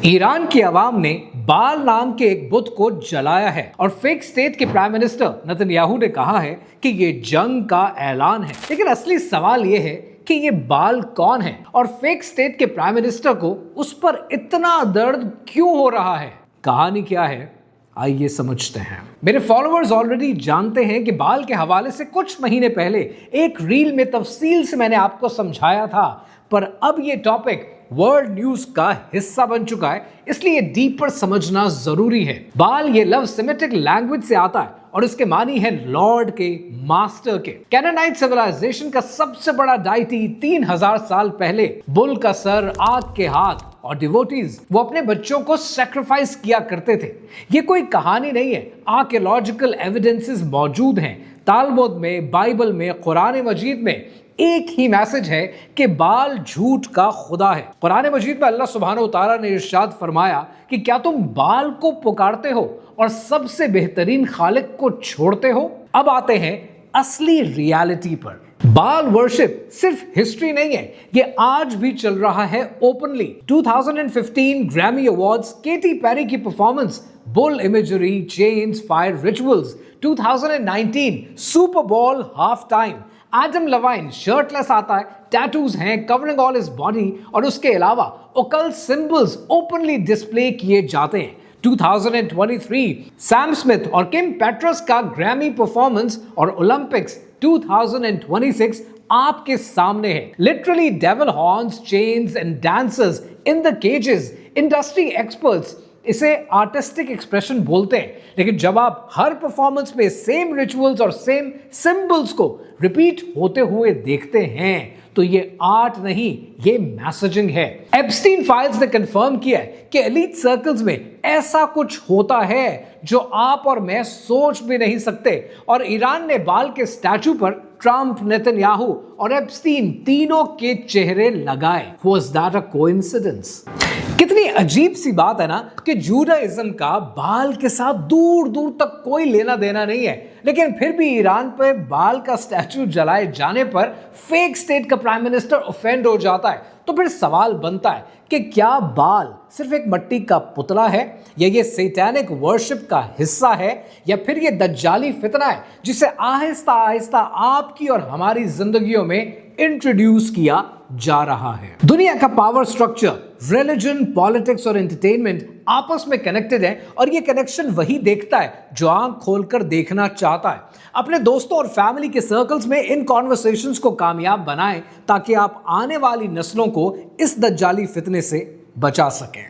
Iran की आवाम ने बाल नाम के एक बुत को जलाया है और फेक स्टेट के प्राइम मिनिस्टर नेतन्याहू ने कहा है कि ये जंग का ऐलान है। लेकिन असली सवाल ये है कि ये बाल कौन है और फेक स्टेट के प्राइम मिनिस्टर को उस पर इतना दर्द क्यों हो रहा है। कहानी क्या है, आइए समझते हैं। मेरे फॉलोअर्स ऑलरेडी जानते हैं कि बाल के हवाले से कुछ महीने पहले एक रील में तफसील से मैंने आपको समझाया था, पर अब ये टॉपिक वर्ल्ड न्यूज का हिस्सा बन चुका है, इसलिए डीपर समझना जरूरी है। बाल ये लव सेमेटिक लैंग्वेज से आता है और इसके मानी है लॉर्ड के, मास्टर के। कैनानाइट सिविलाइजेशन का सबसे बड़ा डाइटी 3000 साल पहले बुल का सर, आग के हाथ और डिवोटीज वो अपने बच्चों को सैक्रिफाइस किया करते थे। ये कोई कहानी नहीं है, आर्कियोलॉजिकल एविडेंसेस मौजूद हैं। तालमुद में, बाइबल में, कुरान मजीद में एक ही मैसेज है कि बाल झूठ का खुदा है। कुरान मजीद में अल्लाह सुब्हानहू तआला ने इरशाद फरमाया कि क्या तुम बाल को पुकारते हो और सबसे बेहतरीन खालिक को छोड़ते हो। अब आते हैं असली रियलिटी पर। बाल वर्शिप सिर्फ हिस्ट्री नहीं है, ये आज भी चल रहा है openly. 2015 Grammy awards, Katy Perry की performance, bull imagery, chains, fire rituals. 2019 Super Bowl half time, Adam Levine shirtless आता है, टैटूज हैं कवरिंग ऑल हिज बॉडी और उसके अलावा ओकल्ट सिंबल्स ओपनली डिस्प्ले किए जाते हैं। 2023 सैम स्मिथ और किम पेट्रस का ग्रैमी परफॉर्मेंस और ओलंपिक्स 2026 आपके सामने है। Literally devil horns, chains and dancers in the cages. Industry experts इसे आर्टिस्टिक एक्सप्रेशन बोलते हैं, लेकिन जब आप हर परफॉर्मेंस में सेम रिचुअल्स और सेम सिंबल्स को रिपीट होते हुए देखते हैं तो ये आर्ट नहीं, ये मैसेजिंग है। एप्स्टीन फाइल्स ने कंफर्म किया है कि एलीट सर्कल्स में ऐसा कुछ होता है जो आप और मैं सोच भी नहीं सकते। और ईरान ने बाल के स्टैचू पर ट्रंप, नेतन्याहू और एप्स्टीन तीनों के चेहरे लगाए। Was that a coincidence? कितनी अजीब सी बात है ना कि जूडाइज्म का बाल के साथ दूर दूर तक कोई लेना देना नहीं है, लेकिन फिर भी ईरान पे बाल का स्टैचू जलाए जाने पर फेक स्टेट का प्राइम मिनिस्टर ऑफेंड हो जाता है। तो फिर सवाल बनता है कि क्या बाल सिर्फ एक मिट्टी का पुतला है, या ये सैतानिक वर्शिप का हिस्सा है, या फिर ये दज्जाली फितना है जिसे आहिस्ता आहिस्ता आपकी और हमारी जिंदगियों में इंट्रोड्यूस किया जा रहा है। दुनिया का पावर स्ट्रक्चर, रिलीजन, पॉलिटिक्स और एंटरटेनमेंट आपस में कनेक्टेड है और ये कनेक्शन वही देखता है जो आंख खोलकर देखना चाहता है। अपने दोस्तों और फैमिली के सर्कल्स में इन कॉन्वर्सेशंस को कामयाब बनाएं ताकि आप आने वाली नस्लों को इस दज्जाली फितने से बचा सकें।